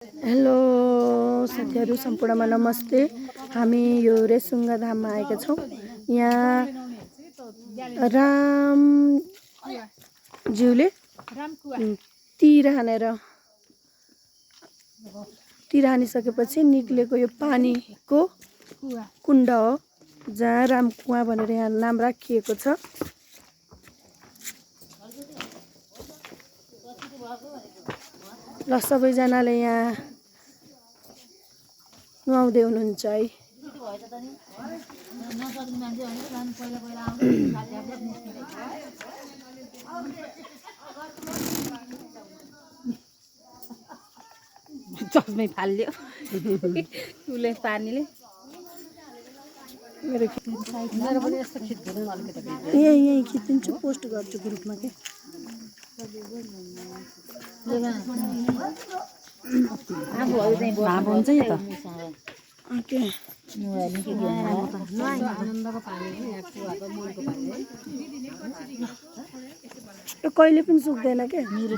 Hello साथीहरु सम्पूर्णमा नमस्ते। हामी यो रेसुङ्गा धाममा आएका छौं। यहाँ राम ज्यूले तीर हानिसकेपछि निक्लेको यो पानीको कुण्ड हो, जहाँ रामकुवा भनेर यहाँ नाम राखिएको छ। र सबैजनाले यहाँ नुहाउँदै हुनुहुन्छ है। चस्मै फाल्यो उसले पानीले यही खिचिदिन्छु, पोस्ट गर्छु ग्रुपमा के। हुन्छ नि त ओके यो कहिले पनि सुक्दैन के। मेरो